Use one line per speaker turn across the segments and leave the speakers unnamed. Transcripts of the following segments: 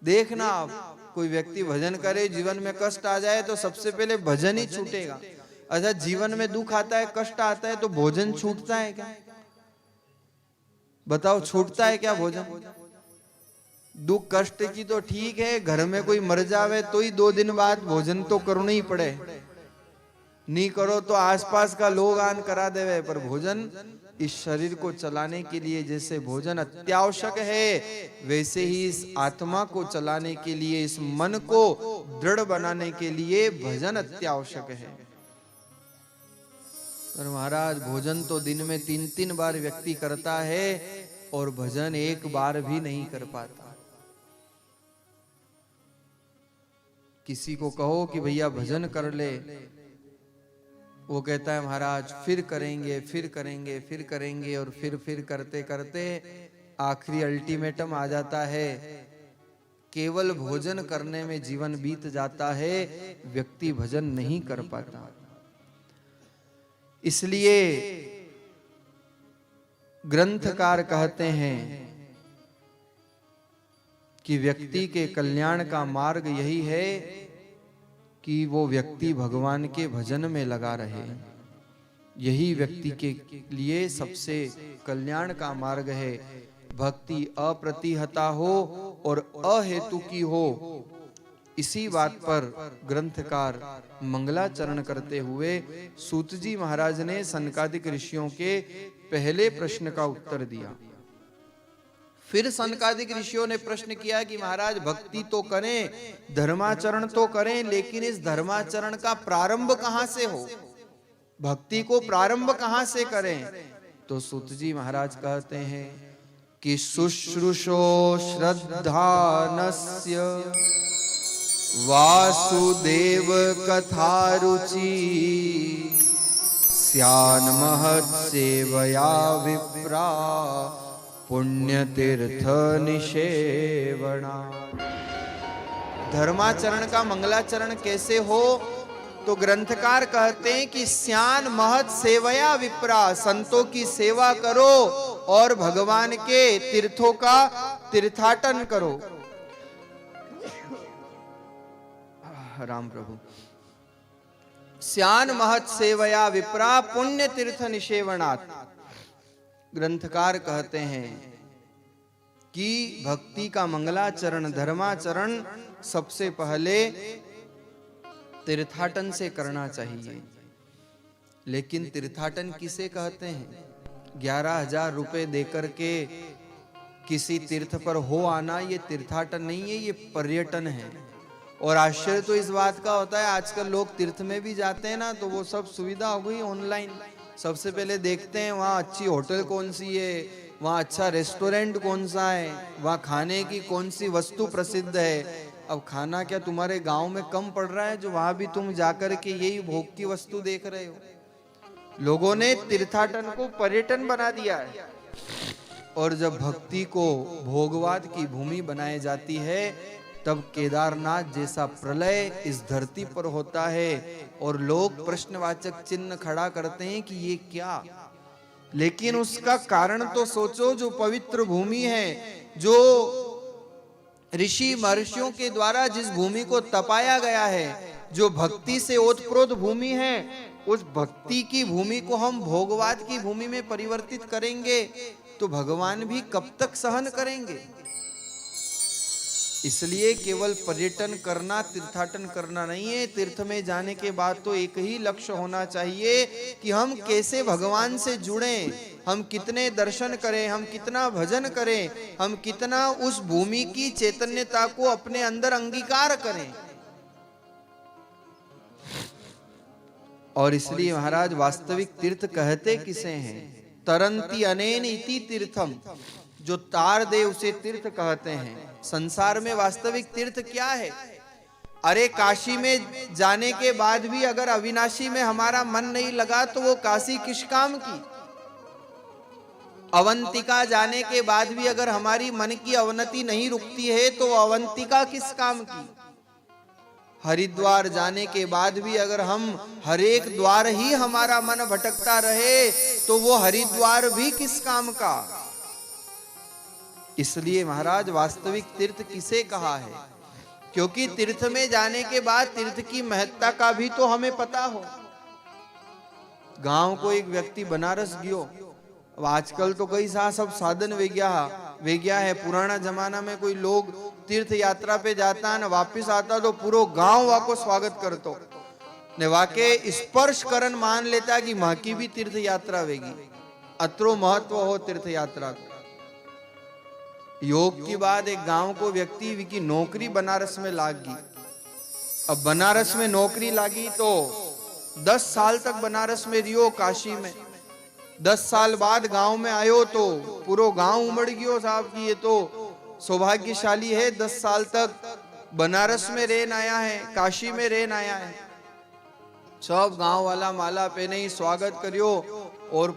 देखना आप, कोई व्यक्ति भजन करे, जीवन में कष्ट आ जाए तो सबसे पहले भजन ही छूटेगा। अच्छा, जीवन में दुख आता है, कष्ट आता है, तो भोजन छूटता है क्या? बताओ, छूटता है क्या भोजन? दुख कष्ट की तो ठीक है, घर में कोई मर जावे तो ही 2 दिन बाद भोजन तो करना ही पड़े, नहीं करो तो आसपास का लोग आन करा देवे। पर भोजन इस शरीर को चलाने के लिए जैसे भोजन अत्यावश्यक है, वैसे ही इस आत्मा को चलाने के लिए, इस मन को दृढ़ बनाने के लिए भजन अत्यावश्यक है। पर महाराज, भोजन तो दिन में 3-3 बार व्यक्ति करता है और भजन एक बार भी नहीं कर पाता। किसी को कहो कि भैया भजन कर ले, वो कहता है महाराज फिर करेंगे, फिर करेंगे, फिर करेंगे, और फिर करते करते आखिरी अल्टीमेटम आ जाता है, केवल भोजन करने में जीवन बीत जाता है, व्यक्ति भजन नहीं कर पाता। इसलिए ग्रंथकार कहते हैं कि व्यक्ति के कल्याण का मार्ग यही है कि वो व्यक्ति भगवान के भजन में लगा रहे। यही व्यक्ति के लिए सबसे कल्याण का मार्ग है। भक्ति अप्रतिहता हो और अहेतु की हो, इसी बात पर ग्रंथकार मंगलाचरण करते हुए सूत जी महाराज ने सनकादिक ऋषियों के पहले प्रश्न का उत्तर दिया। फिर सनकादिक ऋषियों ने प्रश्न किया कि महाराज भक्ति तो करें, धर्माचरण तो करें, लेकिन इस धर्माचरण का प्रारंभ कहां से हो, भक्ति को प्रारंभ कहां से करें? तो सूत जी महाराज कहते हैं कि शुश्रूषो श्रद्धानस्य वासुदेव कथा रुचि स्यान महत् सेवया विप्रा पुण्य तीर्थ निषेवणा। धर्माचरण का मंगलाचरण कैसे हो? तो ग्रंथकार कहते हैं कि स्यान महत् सेवया विप्रा, संतों की सेवा करो और भगवान के तीर्थों का तीर्थाटन करो। राम प्रभु। स्यान महत् सेवया विप्रा पुण्य तीर्थ निषेवणात्। ग्रंथकार कहते हैं कि भक्ति का मंगलाचरण, धर्माचरण सबसे पहले तीर्थाटन से करना चाहिए। लेकिन तीर्थाटन किसे कहते हैं? 11,000 रुपए देकर के किसी तीर्थ पर हो आना, ये तीर्थाटन नहीं है, ये पर्यटन है। और आश्चर्य तो इस बात का होता है, आजकल लोग तीर्थ में भी जाते हैं ना, तो वो सब सुविधा हो गई ऑनलाइन। सबसे पहले देखते हैं वहाँ अच्छी होटल कौन सी है, वहाँ अच्छा रेस्टोरेंट कौन सा है, वहाँ खाने की कौन सी वस्तु प्रसिद्ध है। अब खाना क्या तुम्हारे गांव में कम पड़ रहा है जो वहां भी तुम जाकर के यही भोग की वस्तु देख रहे हो? लोगों ने तीर्थाटन को पर्यटन बना दिया है। और जब भक्ति को भोगवाद की भूमि बनाई जाती है, तब केदारनाथ जैसा प्रलय इस धरती पर होता है और लोग प्रश्नवाचक चिन्ह खड़ा करते हैं कि ये क्या। लेकिन उसका कारण तो सोचो, जो पवित्र भूमि है, जो ऋषि महर्षियों के द्वारा जिस भूमि को तपाया गया है, जो भक्ति से ओतप्रोत भूमि है, उस भक्ति की भूमि को हम भोगवाद की भूमि में परिवर्तित करेंगे तो भगवान भी कब तक सहन करेंगे? इसलिए केवल पर्यटन करना, तीर्थाटन करना नहीं है। तीर्थ में जाने के बाद तो एक ही लक्ष्य होना चाहिए कि हम कैसे भगवान से जुड़ें, हम कितने दर्शन करें, हम कितना भजन करें, हम कितना उस भूमि की चैतन्यता को अपने अंदर अंगीकार करें। और इसलिए महाराज वास्तविक तीर्थ कहते किसे हैं? तरंती अनेन इति तीर्थम, जो तार दे उसे तीर्थ कहते हैं। संसार में वास्तविक तीर्थ क्या है? अरे काशी में जाने के बाद भी अगर अविनाशी में हमारा मन नहीं लगा तो वो काशी किस काम की? अवंतिका जाने के बाद भी अगर हमारी मन की अवनति नहीं रुकती है तो अवंतिका किस काम की? हरिद्वार जाने के बाद भी अगर हम हर एक द्वार ही हमारा मन भटकता रहे तो वो हरिद्वार भी किस काम का? इसलिए महाराज वास्तविक तीर्थ किसे कहा है? क्योंकि तीर्थ में जाने के बाद तीर्थ की महत्ता का भी तो हमें पता हो। गांव को एक व्यक्ति बनारस गयो, अब आजकल तो कई सब साधन वेग्या है। पुराना जमाना में कोई लोग तीर्थ यात्रा पे जाता है ना, वापिस आता तो पूरा गांव वाको स्वागत करतो ने वाके स्पर्श करन मान लेता कि मां की भी तीर्थ यात्रा वेगी। अत्रो महत्व हो तीर्थ यात्रा को। योग की बाद एक गांव को व्यक्ति की नौकरी बनारस में लागी। अब बनारस में नौकरी लागी तो 10 साल तक बनारस में रियो, काशी में। 10 साल बाद गांव में आयो तो पूरा गांव उमड़ गयो साहब की ये तो सौभाग्यशाली है, 10 साल तक बनारस में रहन आया है, काशी में रहन आया है। सब गांव वाला माला पे नहीं स्वागत करियो और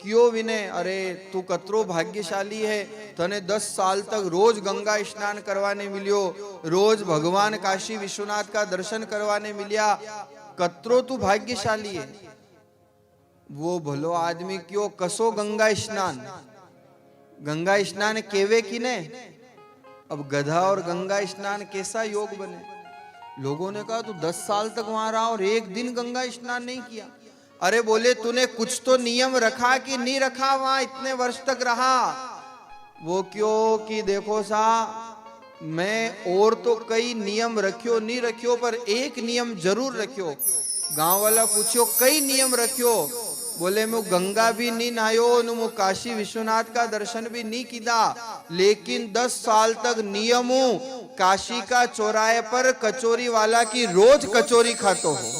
क्यों विनय, अरे तू कतरो भाग्यशाली है, तने 10 साल तक रोज गंगा स्नान करवाने मिलियो, रोज भगवान काशी विश्वनाथ का दर्शन करवाने मिलिया, कतरो तू भाग्यशाली है। वो भलो आदमी क्यों कसो गंगा स्नान केवे की ने। अब गधा और गंगा स्नान कैसा योग बने। लोगों ने कहा तू 10 साल तक वहां रहा और एक दिन गंगा स्नान नहीं किया। अरे बोले तूने कुछ तो नियम रखा कि नहीं रखा, वहां इतने वर्ष तक रहा। वो क्यों कि देखो सा, मैं और तो कई नियम रखियो नहीं रखियो पर एक नियम जरूर रखियो। गांव वाला पूछियो कई नियम रखियो। बोले मैं गंगा भी नहीं नहायो, मैं काशी विश्वनाथ का दर्शन भी नहीं किया, लेकिन 10 साल तक नियमो काशी का चौराहे पर कचौरी वाला की रोज कचौरी खातो हो।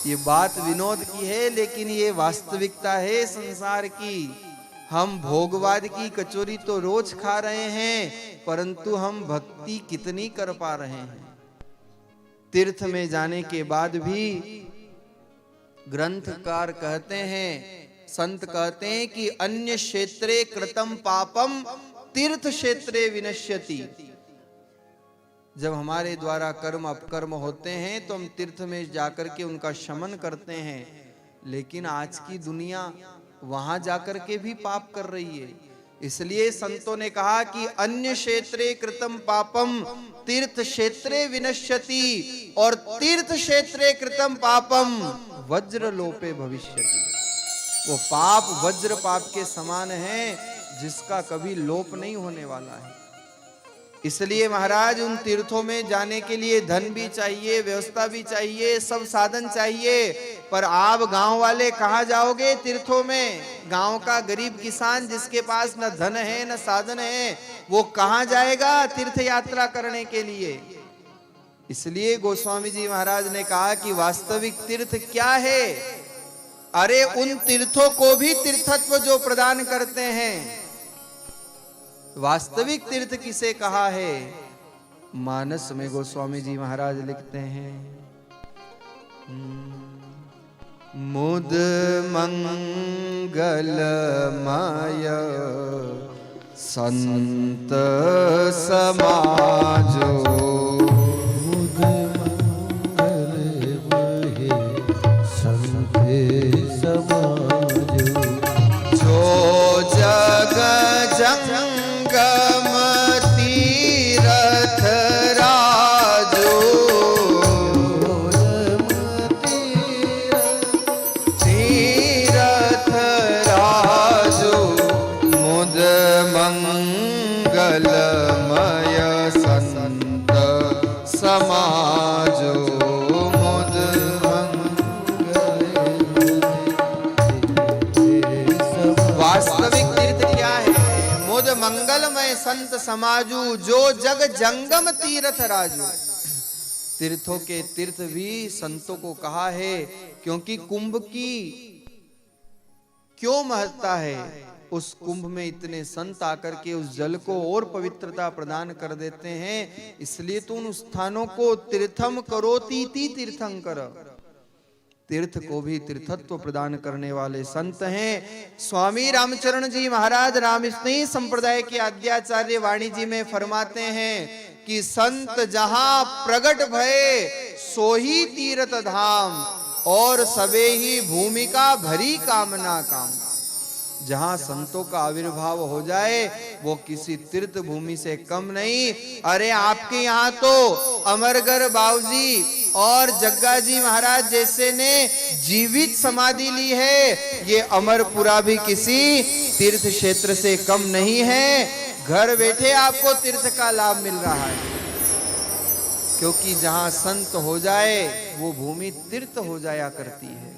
ये बात विनोद की है, लेकिन ये वास्तविकता है संसार की। हम भोगवाद की कचौरी तो रोज खा रहे हैं, परंतु हम भक्ति कितनी कर पा रहे हैं। तीर्थ में जाने के बाद भी ग्रंथकार कहते हैं, संत कहते हैं कि अन्य क्षेत्रे कृतम पापम तीर्थ क्षेत्रे विनश्यति। जब हमारे द्वारा कर्म अपकर्म होते हैं तो हम तीर्थ में जाकर के उनका शमन करते हैं, लेकिन आज की दुनिया वहां जाकर के भी पाप कर रही है। इसलिए संतों ने कहा कि अन्य क्षेत्रे कृतम पापम तीर्थ क्षेत्रे विनश्यति, और तीर्थ क्षेत्रे कृतम पापम वज्र लोपे भविष्यति। वो पाप वज्र पाप के समान है, जिसका कभी लोप नहीं होने वाला है। इसलिए महाराज उन तीर्थों में जाने के लिए धन भी चाहिए, व्यवस्था भी चाहिए, सब साधन चाहिए, पर आप गांव वाले कहाँ जाओगे तीर्थों में? गांव का गरीब किसान जिसके पास न धन है न साधन है, वो कहाँ जाएगा तीर्थ यात्रा करने के लिए? इसलिए गोस्वामी जी महाराज ने कहा कि वास्तविक तीर्थ क्या है? अरे उन तीर्थों को भी तीर्थत्व जो प्रदान करते हैं। वास्तविक तीर्थ किसे कहा है? मानस में गोस्वामी जी महाराज लिखते हैं, मुद मंगलमय संत समाजो, मुद मंगलमय संत समाजो, जो जग जंगम तीरथ राजो, तीरथ राजो, मुद मंगलमय संत समाजो, मुद वास्तविक तीर्थ क्या है? मुद मंगलमय संत समाजू, जो जग जंगम तीर्थ राजू। तीर्थों के तीर्थ भी संतों को कहा है, क्योंकि कुंभ की क्यों महत्ता है? उस कुंभ में इतने संत आकर के उस जल को और पवित्रता प्रदान कर देते हैं, इसलिए तो उन स्थानों को तीर्थम करोति तीर्थंकर, तीर्थ को भी तीर्थत्व प्रदान करने वाले संत हैं। स्वामी रामचरण जी महाराज रामस्नेही संप्रदाय के आद्याचार्य वाणी जी में फरमाते हैं कि संत जहां प्रगट भये सोही तीर्थ धाम, और सबे ही भूमिका भरी कामना काम। जहां संतों का आविर्भाव हो जाए वो किसी तीर्थ भूमि से कम नहीं। अरे आपके यहाँ तो अमरगढ़ बाबूजी और जग्गा जी महाराज जैसे ने जीवित समाधि ली है, ये अमरपुरा भी किसी तीर्थ क्षेत्र से कम नहीं है। घर बैठे आपको तीर्थ का लाभ मिल रहा है, क्योंकि जहां संत हो जाए वो भूमि तीर्थ हो जाया करती है।